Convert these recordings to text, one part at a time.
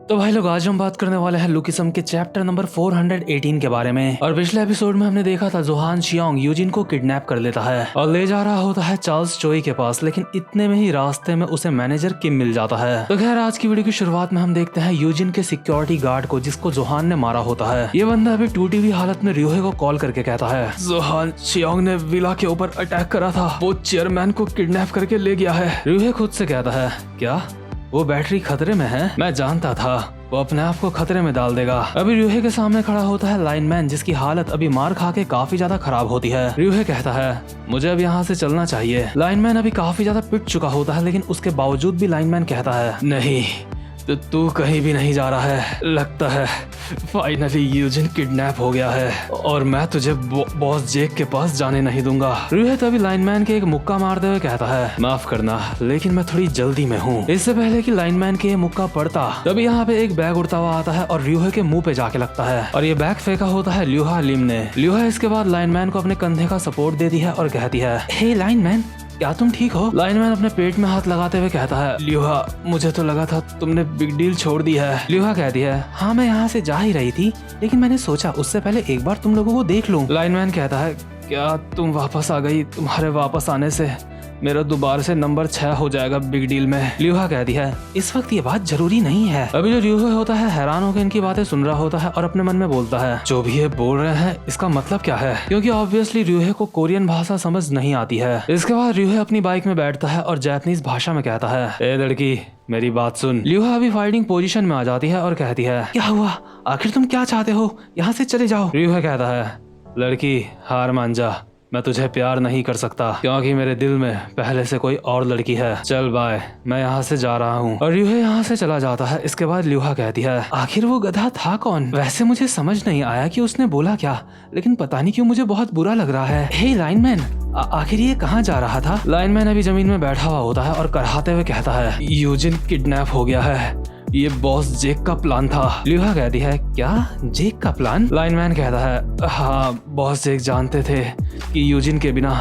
तो भाई लोग आज हम बात करने वाले हैं लुकिसम के चैप्टर नंबर 418 के बारे में। और पिछले एपिसोड में हमने देखा था जोहान शियोंग यूजिन को किडनैप कर लेता है और ले जा रहा होता है चार्ल्स चोई के पास, लेकिन इतने में ही रास्ते में उसे मैनेजर किम मिल जाता है। तो खैर आज की वीडियो की शुरुआत में हम देखते हैं यूजिन के सिक्योरिटी गार्ड को जिसको जोहान ने मारा होता है। ये बंदा अभी टूटी हुई हालत में रियोहे को कॉल करके कहता है जोहान शियोंग ने विला के ऊपर अटैक करा था, वो चेयरमैन को किडनैप करके ले गया है। रियोहे खुद से कहता है क्या वो बैटरी खतरे में है? मैं जानता था वो अपने आप को खतरे में डाल देगा। अभी रियोहे के सामने खड़ा होता है लाइनमैन जिसकी हालत अभी मार खा के काफी ज्यादा खराब होती है। रियोहे कहता है मुझे अब यहाँ से चलना चाहिए। लाइनमैन अभी काफी ज्यादा पिट चुका होता है, लेकिन उसके बावजूद भी लाइनमैन कहता है नहीं तो तू कहीं भी नहीं जा रहा है। लगता है फाइनली यूजिन किडनैप हो गया है और मैं तुझे बॉस जेक के पास जाने नहीं दूंगा। रियोहे तभी लाइनमैन के एक मुक्का मारते हुए कहता है माफ करना लेकिन मैं थोड़ी जल्दी में हूँ। इससे पहले कि लाइनमैन के ये मुक्का पड़ता तभी यहाँ पे एक बैग उड़ता हुआ आता है और रियोहे के मुंह पे जाके लगता है और ये बैग फेंका होता है ल्यूहा लिम ने। ल्यूहा इसके बाद लाइनमैन को अपने कंधे का सपोर्ट देती है और कहती है हे लाइनमैन क्या तुम ठीक हो? लाइनमैन अपने पेट में हाथ लगाते हुए कहता है ल्यूहा मुझे तो लगा था तुमने बिग डील छोड़ दी है। ल्यूहा कहती है हाँ मैं यहाँ से जा ही रही थी, लेकिन मैंने सोचा उससे पहले एक बार तुम लोगों को देख लूं। लाइनमैन कहता है क्या तुम वापस आ गई? तुम्हारे वापस आने से मेरा दोबारा से नंबर 6 हो जाएगा बिग डील में। ल्यूहा कहती है इस वक्त ये बात जरूरी नहीं है। अभी जो ल्यूहा होता है हैरान होकर इनकी बातें सुन रहा होता है और अपने मन में बोलता है जो भी ये बोल रहे हैं इसका मतलब क्या है, क्योंकि ऑब्वियसली ल्यूहे को कोरियन भाषा समझ नहीं आती है। इसके बाद ल्यूहे अपनी बाइक में बैठता है और जापानीज भाषा में कहता है ए लड़की मेरी बात सुन। ल्यूहा अभी फाइटिंग पोजीशन में आ जाती है और कहती है क्या हुआ, आखिर तुम क्या चाहते हो, यहाँ से चले जाओ। ल्यूहा कहता है लड़की हार मान जा, मैं तुझे प्यार नहीं कर सकता क्योंकि मेरे दिल में पहले से कोई और लड़की है। चल बाय, मैं यहाँ से जा रहा हूँ। और ल्यूहे यहाँ से चला जाता है। इसके बाद ल्यूहा कहती है आखिर वो गधा था कौन? वैसे मुझे समझ नहीं आया कि उसने बोला क्या, लेकिन पता नहीं क्यों मुझे बहुत बुरा लग रहा है। हे लाइनमैन आखिर ये कहाँ जा रहा था? लाइनमैन अभी जमीन में बैठा हुआ होता है और कराहते हुए कहता है यूजिन किडनैप हो गया है, ये बॉस जेक का प्लान था। ल्यूहा कहती है क्या जेक का प्लान? लाइनमैन कहता है हाँ बॉस जेक जानते थे कि यूजिन के बिना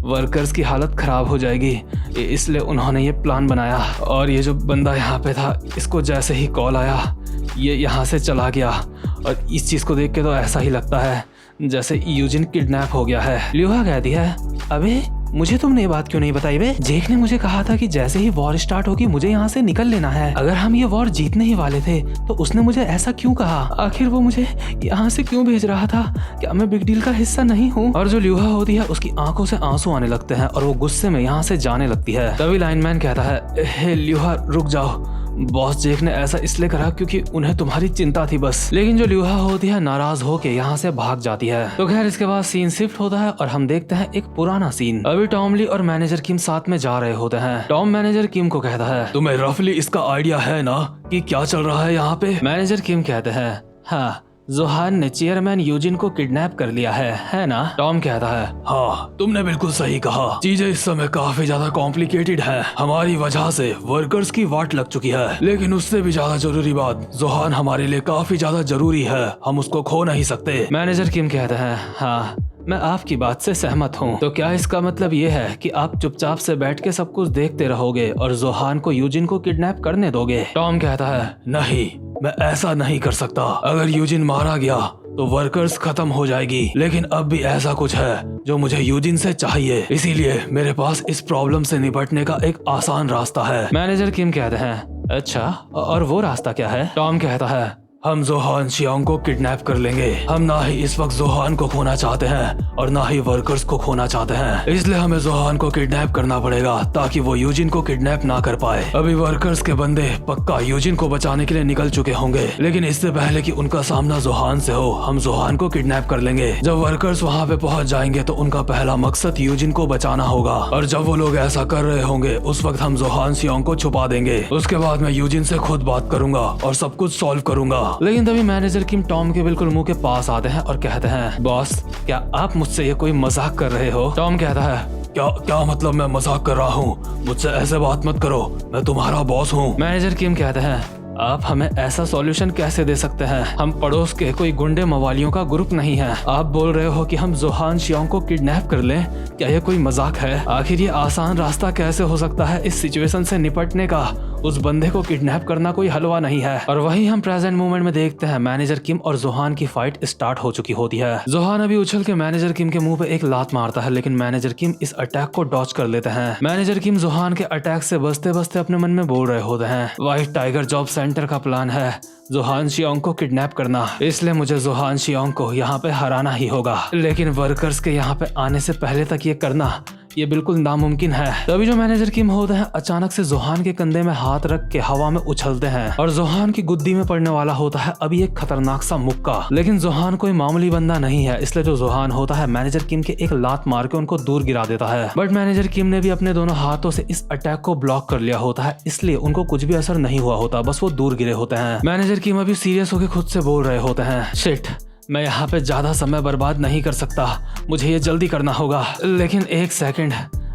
वर्कर्स की हालत खराब हो जाएगी, इसलिए उन्होंने ये प्लान बनाया। और ये जो बंदा यहाँ पे था इसको जैसे ही कॉल आया ये यहाँ से चला गया और इस चीज को देख के तो ऐसा ही लगता है जैसे यूजिन किडनैप हो गया है। ल्यूहा कहती है अबे मुझे तुमने ये बात क्यों नहीं बताई बे? जेक ने मुझे कहा था कि जैसे ही वॉर स्टार्ट होगी मुझे यहाँ से निकल लेना है। अगर हम ये वॉर जीतने ही वाले थे तो उसने मुझे ऐसा क्यों कहा? आखिर वो मुझे यहाँ से क्यों भेज रहा था? क्या मैं बिग डील का हिस्सा नहीं हूँ? और जो ल्यूहा होती है उसकी आंखों से आंसू आने लगते हैं और वो गुस्से में यहाँ से जाने लगती है। तभी लाइनमैन कहता है हे ल्यूहा रुक जाओ, बॉस जेक ने ऐसा इसलिए करा क्योंकि उन्हें तुम्हारी चिंता थी बस। लेकिन जो ल्यूहा होती है नाराज होके यहाँ से भाग जाती है। तो खैर इसके बाद सीन शिफ्ट होता है और हम देखते हैं एक पुराना सीन। अभी टॉम ली और मैनेजर किम साथ में जा रहे होते हैं। टॉम मैनेजर किम को कहता है तुम्हें रफली इसका आइडिया है ना कि क्या चल रहा है यहाँ पे? मैनेजर किम कहते हैं हाँ जोहान ने चेयरमैन यूजिन को किडनैप कर लिया है ना? टॉम कहता है हाँ तुमने बिल्कुल सही कहा, चीजें इस समय काफी ज्यादा कॉम्प्लिकेटेड हैं। हमारी वजह से वर्कर्स की वाट लग चुकी है, लेकिन उससे भी ज्यादा जरूरी बात जोहान हमारे लिए काफी ज्यादा जरूरी है, हम उसको खो नहीं सकते। मैनेजर किम कहते हैं हाँ मैं आपकी बात से सहमत हूँ। तो क्या इसका मतलब ये है कि आप चुपचाप से बैठ के सब कुछ देखते रहोगे और जोहान को यूजिन को किडनैप करने दोगे? टॉम कहता है नहीं मैं ऐसा नहीं कर सकता। अगर यूजिन मारा गया तो वर्कर्स खत्म हो जाएगी, लेकिन अब भी ऐसा कुछ है जो मुझे यूजिन से चाहिए, इसीलिए मेरे पास इस प्रॉब्लम से निपटने का एक आसान रास्ता है। मैनेजर किम कहते हैं अच्छा और वो रास्ता क्या है? टॉम कहता है हम जोहान शियोंग को किडनैप कर लेंगे। हम ना ही इस वक्त जोहान को खोना चाहते हैं और ना ही वर्कर्स को खोना चाहते हैं, इसलिए हमें जोहान को किडनैप करना पड़ेगा ताकि वो यूजिन को किडनैप ना कर पाए। अभी वर्कर्स के बंदे पक्का यूजिन को बचाने के लिए निकल चुके होंगे, लेकिन इससे पहले कि उनका सामना जोहान से हो हम जोहान को किडनैप कर लेंगे। जब वर्कर्स वहाँ पे पहुँच जाएंगे तो उनका पहला मकसद यूजिन को बचाना होगा और जब वो लोग ऐसा कर रहे होंगे उस वक्त हम जोहान शियोंग को छुपा देंगे। उसके बाद मैं यूजिन से खुद बात करूंगा और सब कुछ सॉल्व करूंगा। लेकिन तभी मैनेजर किम टॉम के बिल्कुल मुंह के पास आते हैं और कहते हैं बॉस क्या आप मुझसे ये कोई मजाक कर रहे हो? टॉम कहता है क्या मतलब मैं मजाक कर रहा हूँ? मुझसे ऐसे बात मत करो, मैं तुम्हारा बॉस हूँ। मैनेजर किम कहते हैं आप हमें ऐसा सॉल्यूशन कैसे दे सकते हैं? हम पड़ोस के कोई गुंडे मवालियों का ग्रुप नहीं है। आप बोल रहे हो कि हम जोहान शियोंग को किडनैप कर लें? क्या ये कोई मजाक है? आखिर ये आसान रास्ता कैसे हो सकता है इस सिचुएशन से निपटने का? उस बंदे को किडनैप करना कोई हलवा नहीं है। और वहीं हम प्रेजेंट मोमेंट में देखते हैं मैनेजर किम और जोहान की फाइट स्टार्ट हो चुकी होती है। जोहान अभी उछल के मैनेजर किम के मुंह पे एक लात मारता है, लेकिन मैनेजर किम इस अटैक को डॉच कर लेते हैं। मैनेजर किम जोहान के अटैक से बचते बचते अपने मन में बोल रहे होते हैं, व्हाइट टाइगर जॉब सेंटर का प्लान है जोहान शियोंग को किडनैप करना, इसलिए मुझे जोहान शियोंग को यहाँ पे हराना ही होगा। लेकिन वर्कर्स के यहाँ पे आने से पहले तक ये करना ये बिल्कुल नामुमकिन है। तभी जो मैनेजर किम होते हैं अचानक से जोहान के कंधे में हाथ रख के हवा में उछलते हैं और जोहान की गुद्दी में पड़ने वाला होता है अभी एक खतरनाक सा मुक्का। लेकिन जोहान कोई मामूली बंदा नहीं है, इसलिए जो जोहान होता है मैनेजर किम के एक लात मार के उनको दूर गिरा देता है। बट मैनेजर किम ने भी अपने दोनों हाथों से इस अटैक को ब्लॉक कर लिया होता है, इसलिए उनको कुछ भी असर नहीं हुआ होता, बस वो दूर गिरे होते हैं। मैनेजर किम अभी सीरियस होकर खुद से बोल रहे होते हैं, शिट, मैं यहाँ पे ज्यादा समय बर्बाद नहीं कर सकता, मुझे ये जल्दी करना होगा। लेकिन एक सेकंड,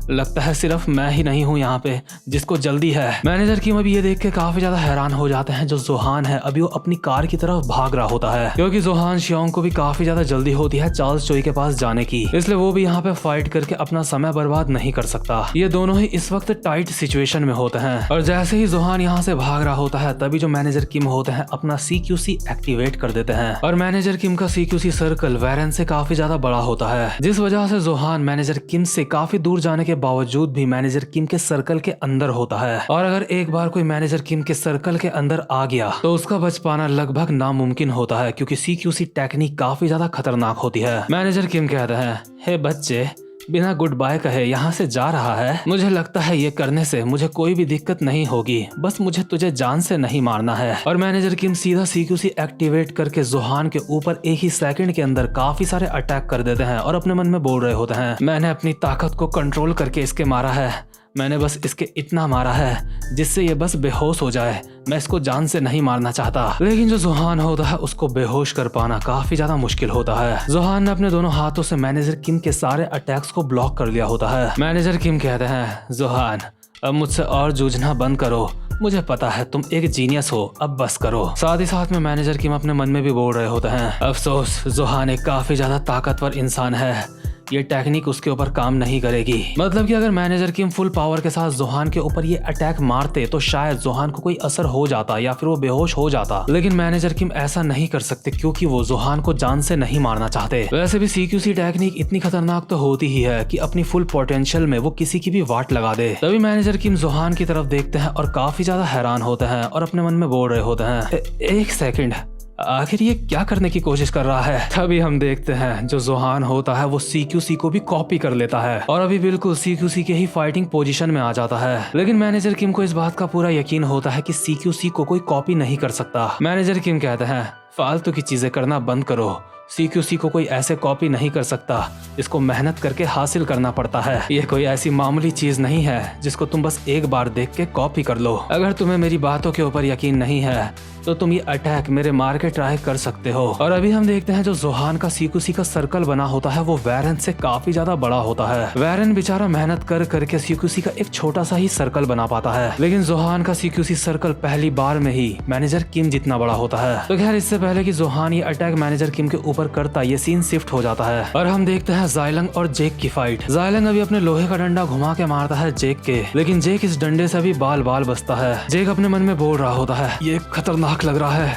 लगता है सिर्फ मैं ही नहीं हूँ यहाँ पे जिसको जल्दी है। मैनेजर किम अभी ये देख के काफी ज्यादा हैरान हो जाते हैं जो जोहान है अभी वो अपनी कार की तरफ भाग रहा होता है, क्योंकि जोहान शियोंग को भी काफी ज्यादा जल्दी होती है चार्ल्स चोई के पास जाने की, इसलिए वो भी यहाँ पे फाइट करके अपना समय बर्बाद नहीं कर सकता। ये दोनों ही इस वक्त टाइट सिचुएशन में होते हैं और जैसे ही जोहान यहाँ से भाग रहा होता है तभी जो मैनेजर किम होते हैं अपना CQC एक्टिवेट कर देते हैं और मैनेजर किम का CQC सर्कल वैरन से काफी ज्यादा बड़ा होता है, जिस वजह से जोहान मैनेजर किम से काफी दूर जाने के बावजूद भी मैनेजर किम के सर्कल के अंदर होता है। और अगर एक बार कोई मैनेजर किम के सर्कल के अंदर आ गया तो उसका बच पाना लगभग नामुमकिन होता है, क्योंकि CQC टेक्निक काफी ज्यादा खतरनाक होती है। मैनेजर किम कहते हैं, हे बच्चे, बिना गुड बाय कहे यहाँ से जा रहा है, मुझे लगता है ये करने से मुझे कोई भी दिक्कत नहीं होगी, बस मुझे तुझे जान से नहीं मारना है। और मैनेजर किम सीधा CQC एक्टिवेट करके जोहान के ऊपर एक ही सेकंड के अंदर काफी सारे अटैक कर देते हैं और अपने मन में बोल रहे होते हैं, मैंने अपनी ताकत को कंट्रोल करके इसके मारा है, मैंने बस इसके इतना मारा है जिससे ये बस बेहोश हो जाए, मैं इसको जान से नहीं मारना चाहता। लेकिन जो जोहान होता है उसको बेहोश कर पाना काफी ज्यादा मुश्किल होता है। जोहान ने अपने दोनों हाथों से मैनेजर किम के सारे अटैक्स को ब्लॉक कर लिया होता है। मैनेजर किम कहते हैं, जोहान, अब मुझसे और जूझना बंद करो, मुझे पता है तुम एक जीनियस हो, अब बस करो। साथ ही साथ में मैनेजर किम अपने मन में भी बोल रहे होते हैं, अफसोस, जोहान एक काफी ज्यादा ताकतवर इंसान है, ये टेक्निक उसके ऊपर काम नहीं करेगी। मतलब कि अगर मैनेजर किम फुल पावर के साथ जोहान के ऊपर ये अटैक मारते तो शायद जोहान को कोई असर हो जाता या फिर वो बेहोश हो जाता, लेकिन मैनेजर किम ऐसा नहीं कर सकते क्योंकि वो जोहान को जान से नहीं मारना चाहते। वैसे भी CQC टेक्निक इतनी खतरनाक तो होती ही है कि अपनी फुल पोटेंशियल में वो किसी की भी वाट लगा दे। तभी मैनेजर किम जोहान की तरफ देखते हैं और काफी ज्यादा हैरान होते हैं और अपने मन में बोल रहे होते हैं, एक सेकंड, आखिर ये क्या करने की कोशिश कर रहा है। तभी हम देखते हैं जो जोहान होता है वो CQC को भी कॉपी कर लेता है और अभी बिल्कुल CQC के ही फाइटिंग पोजीशन में आ जाता है। लेकिन मैनेजर किम को इस बात का पूरा यकीन होता है कि CQC को कोई कॉपी नहीं कर सकता। मैनेजर किम कहते हैं, फालतू की चीजें करना बंद करो, CQC को कोई ऐसे कॉपी नहीं कर सकता, इसको मेहनत करके हासिल करना पड़ता है, ये कोई ऐसी मामूली चीज नहीं है जिसको तुम बस एक बार देख के कॉपी कर लो। अगर तुम्हें मेरी बातों के ऊपर यकीन नहीं है तो तुम ये अटैक मेरे मार के ट्राई कर सकते हो। और अभी हम देखते हैं जो जोहान का CQC का सर्कल बना होता है वो वैरन से काफी ज्यादा बड़ा होता है। वैरन बेचारा मेहनत कर करके CQC का एक छोटा सा ही सर्कल बना पाता है, लेकिन जोहान का CQC सर्कल पहली बार में ही मैनेजर किम जितना बड़ा होता है। तो खैर इससे पहले कि जोहान ये अटैक मैनेजर किम के ऊपर करता, ये सीन शिफ्ट हो जाता है और हम देखते हैं जायलंग और जेक की फाइट। जायलंग अभी अपने लोहे का डंडा घुमा के मारता है जेक के, लेकिन जेक इस डंडे से भी बाल बाल बचता है। जेक अपने मन में बोल रहा होता है, ये खतरनाक लग रहा है,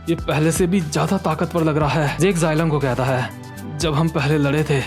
ये पहले से भी ज्यादा ताकतवर लग रहा है। जेक जायलंग को कहता है, जब हम पहले लड़े थे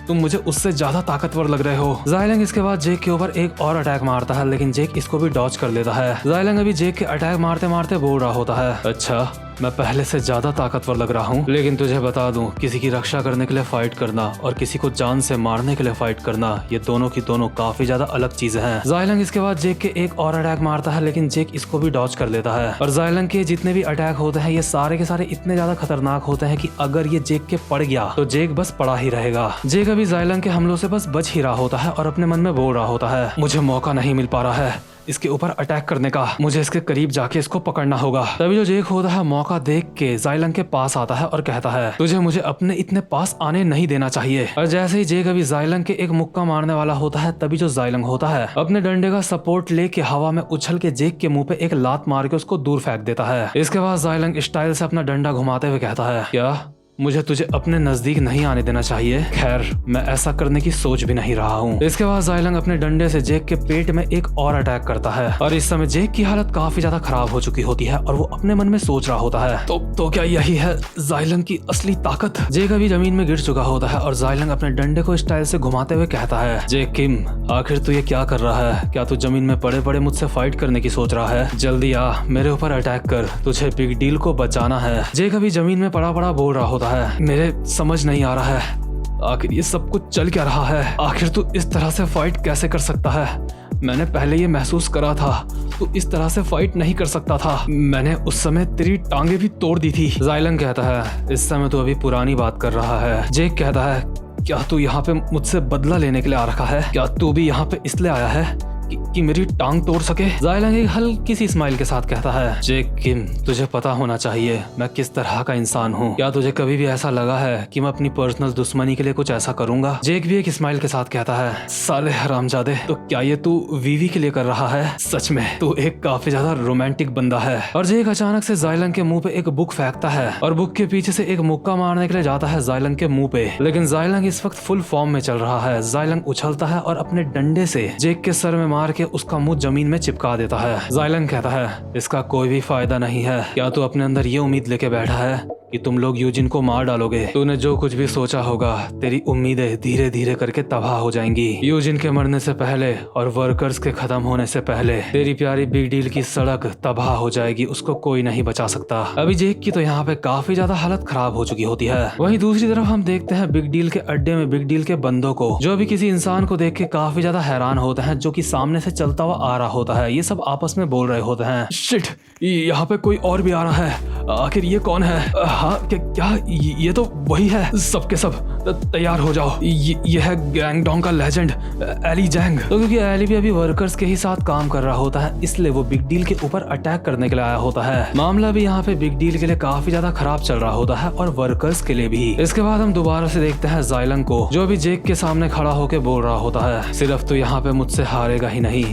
तुम मुझे उससे ज्यादा ताकतवर लग रहे हो। जायलंग इसके बाद जेक के ऊपर एक और अटैक मारता है, लेकिन जेक इसको भी डॉज कर लेता है। जायलंग अभी जेक के अटैक मारते मारते बोल रहा होता है, अच्छा, मैं पहले से ज्यादा ताकतवर लग रहा हूँ, लेकिन तुझे बता दूं, किसी की रक्षा करने के लिए फाइट करना और किसी को जान से मारने के लिए फाइट करना, ये दोनों की दोनों काफी ज्यादा अलग चीजें हैं। जायलंग इसके बाद जेक के एक और अटैक मारता है, लेकिन जेक इसको भी डॉज कर लेता है। और जायलंग के जितने भी अटैक होते हैं ये सारे के सारे इतने ज्यादा खतरनाक होते हैं कि अगर ये जेक के पड़ गया तो जेक बस पड़ा ही रहेगा। जेक अभी जायलंग के हमलों से बस बच ही रहा होता है और अपने मन में बोल रहा होता है, मुझे मौका नहीं मिल पा रहा है इसके ऊपर अटैक करने का, मुझे इसके करीब जाके इसको पकड़ना होगा। तभी जो जेक होता है मौका देख के जायलंग के पास आता है और कहता है, तुझे मुझे अपने इतने पास आने नहीं देना चाहिए। और जैसे ही जेक अभी जायलंग के एक मुक्का मारने वाला होता है तभी जो जायलंग होता है अपने डंडे का सपोर्ट लेके हवा में उछल के जेक के मुंह पे एक लात मार के उसको दूर फेंक देता है। इसके बाद जायलंग स्टाइल से अपना डंडा घुमाते हुए कहता है, क्या मुझे तुझे अपने नजदीक नहीं आने देना चाहिए। खैर, मैं ऐसा करने की सोच भी नहीं रहा हूँ। इसके बाद जाइलंग अपने डंडे से जेक के पेट में एक और अटैक करता है और इस समय जेक की हालत काफी ज्यादा खराब हो चुकी होती है और वो अपने मन में सोच रहा होता है तो क्या यही है जाइलंग की असली ताकत? जेक अभी जमीन में गिर चुका होता है और जाइलंग अपने डंडे को स्टाइल से घुमाते हुए कहता है, जेक किम, आखिर तू ये क्या कर रहा है? क्या तू जमीन में पड़े पड़े मुझसे फाइट करने की सोच रहा है? जल्दी आ, मेरे ऊपर अटैक कर, तुझे बिग डील को बचाना है। जेक अभी जमीन में पड़ा पड़ा बोल रहा होता है, मेरे समझ नहीं आ रहा है आखिर ये सब कुछ चल क्या रहा है? आखिर तू इस तरह से फाइट कैसे कर सकता है? मैंने पहले ये महसूस करा था, तू इस तरह से फाइट नहीं कर सकता था। मैंने उस समय तेरी टांगे भी तोड़ दी थी। जाइलंग कहता है, इस समय तू अभी पुरानी बात कर रहा है। जेक कहता है, क्या तू यहाँ पे मुझसे बदला लेने के लिए आ रखा है? क्या तू भी यहाँ पे इसलिए आया है कि मेरी टांग तोड़ सके? जाइलंग एक हल्की सी स्माइल के साथ कहता है, जेक किम, तुझे पता होना चाहिए मैं किस तरह का इंसान हूँ। क्या तुझे कभी भी ऐसा लगा है कि मैं अपनी पर्सनल दुश्मनी के लिए कुछ ऐसा करूंगा? जेक भी एक स्माइल के साथ कहता है, साले हरामजादे, तो क्या ये तू वीवी के लिए कर रहा है? सच में तू एक काफी ज्यादा रोमांटिक बंदा है। और जेक अचानक से जाइलंग के मुंह पे एक बुक फेंकता है और बुक के पीछे से एक मुक्का मारने के लिए जाता है जाइलंग के मुंह पे, लेकिन जाइलंग इस वक्त फुल फॉर्म में चल रहा है। जाइलंग उछलता है और अपने डंडे से जेक के सर में मार के उसका मुंह जमीन में चिपका देता है। जाइलंग कहता है, इसका कोई भी फायदा नहीं है। क्या तू अपने अंदर ये उम्मीद लेके बैठा है कि तुम लोग यूजिन को मार डालोगे? तूने जो कुछ भी सोचा होगा, तेरी उम्मीदें धीरे धीरे करके तबाह हो जाएंगी। यूजिन के मरने से पहले और वर्कर्स के खत्म होने से पहले तेरी प्यारी बिग डील की सड़क तबाह हो जाएगी, उसको कोई नहीं बचा सकता। अभी जेक की तो यहाँ पे काफी ज्यादा हालत खराब हो चुकी होती है। वहीं दूसरी तरफ हम देखते हैं बिग डील के अड्डे में बिग डील के बंदों को, जो अभी किसी इंसान को देख के काफी ज्यादा हैरान होते हैं जो कि सामने से चलता हुआ आ रहा होता है। ये सब आपस में बोल रहे होते हैं, शिट, यहाँ पे कोई और भी आ रहा है, आखिर ये कौन है? हाँ, क्या ये तो वही है। सबके सब तैयार हो जाओ, ये है गैंगडोंग का लेजेंड एली जैंग। तो क्योंकि एली भी अभी वर्कर्स के ही साथ काम कर रहा होता है, इसलिए वो बिग डील के ऊपर अटैक करने के लिए आया होता है। मामला भी यहाँ पे बिग डील के लिए काफी ज्यादा खराब चल रहा होता है और वर्कर्स के लिए भी। इसके बाद हम दोबारा से देखते हैं जाइलंग को, जो अभी जेक के सामने खड़ा होकर बोल रहा होता है, सिर्फ तू यहाँ पे मुझसे हारेगा ही नहीं,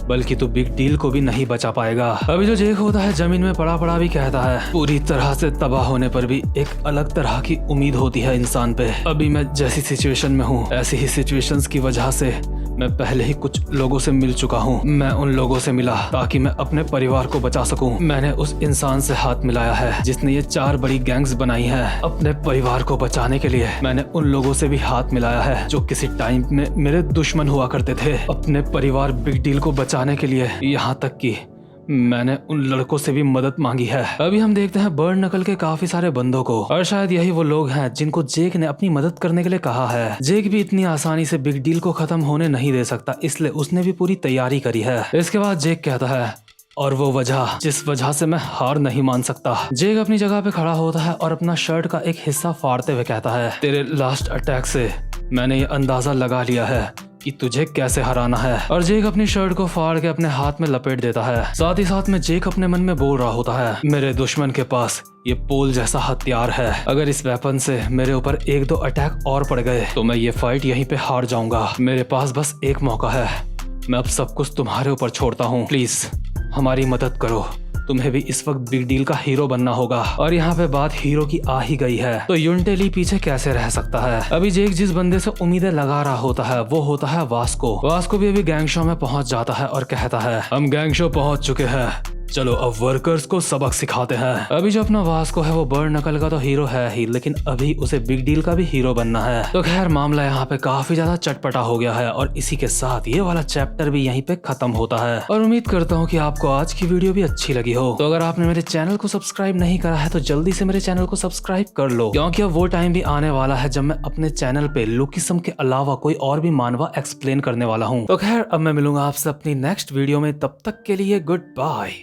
बल्कि तू बिग डील को भी नहीं बचा पाएगा। अभी जो जेक होता है जमीन में पड़ा पड़ा भी कहता है, पूरी तरह से तबाह होने पर भी एक अलग तरह की उम्मीद होती है इंसान पे। अभी मैं जैसी सिचुएशन में हूँ, ऐसी ही सिचुएशंस की वजह से मैं पहले ही कुछ लोगों से मिल चुका हूँ। मैं उन लोगों से मिला ताकि मैं अपने परिवार को बचा सकूं। मैंने उस इंसान से हाथ मिलाया है जिसने ये 4 बड़ी गैंग्स बनाई हैं। अपने परिवार को बचाने के लिए मैंने उन लोगों से भी हाथ मिलाया है जो किसी टाइम में मेरे दुश्मन हुआ करते थे। अपने परिवार बिग डील को बचाने के लिए यहाँ तक कि मैंने उन लड़कों से भी मदद मांगी है। अभी हम देखते हैं बर्न नकल के काफी सारे बंदों को, और शायद यही वो लोग हैं जिनको जेक ने अपनी मदद करने के लिए कहा है। जेक भी इतनी आसानी से बिग डील को खत्म होने नहीं दे सकता, इसलिए उसने भी पूरी तैयारी करी है। इसके बाद जेक कहता है, और वो वजह जिस वजह से मैं हार नहीं मान सकता। जेक अपनी जगह पे खड़ा होता है और अपना शर्ट का एक हिस्सा फाड़ते हुए कहता है, तेरे लास्ट अटैक से मैंने ये अंदाजा लगा लिया है कि तुझे कैसे हराना है। और जेक अपनी शर्ट को फाड़ के अपने हाथ में लपेट देता है। साथ ही साथ में जेक अपने मन में बोल रहा होता है, मेरे दुश्मन के पास ये पोल जैसा हथियार है। अगर इस वेपन से मेरे ऊपर 1-2 अटैक और पड़ गए तो मैं ये फाइट यहीं पे हार जाऊंगा। मेरे पास बस एक मौका है, मैं अब सब कुछ तुम्हारे ऊपर छोड़ता हूँ, प्लीज हमारी मदद करो। तुम्हें भी इस वक्त बिग डील का हीरो बनना होगा। और यहाँ पे बात हीरो की आ ही गई है, तो युनटे ली पीछे कैसे रह सकता है। अभी जेक जिस बंदे से उम्मीदें लगा रहा होता है वो होता है वास्को। वास्को भी अभी गैंग शो में पहुंच जाता है और कहता है, हम गैंग शो पहुंच चुके हैं, चलो अब वर्कर्स को सबक सिखाते हैं। अभी जो अपना वास्को है वो बर्न नकल का तो हीरो है ही, लेकिन अभी उसे बिग डील का भी हीरो बनना है। तो खैर मामला यहाँ पे काफी ज्यादा चटपटा हो गया है और इसी के साथ ये वाला चैप्टर भी यहीं पे खत्म होता है। और उम्मीद करता हूँ कि आपको आज की वीडियो भी अच्छी लगी हो। तो अगर आपने मेरे चैनल को सब्सक्राइब नहीं करा है तो जल्दी से मेरे चैनल को सब्सक्राइब कर लो, क्योंकि अब वो टाइम भी आने वाला है जब मैं अपने चैनल पे लुकिसम के अलावा कोई और भी मानवा एक्सप्लेन करने वाला हूँ। तो खैर अब मैं मिलूंगा आपसे अपनी नेक्स्ट वीडियो में, तब तक के लिए गुड बाय।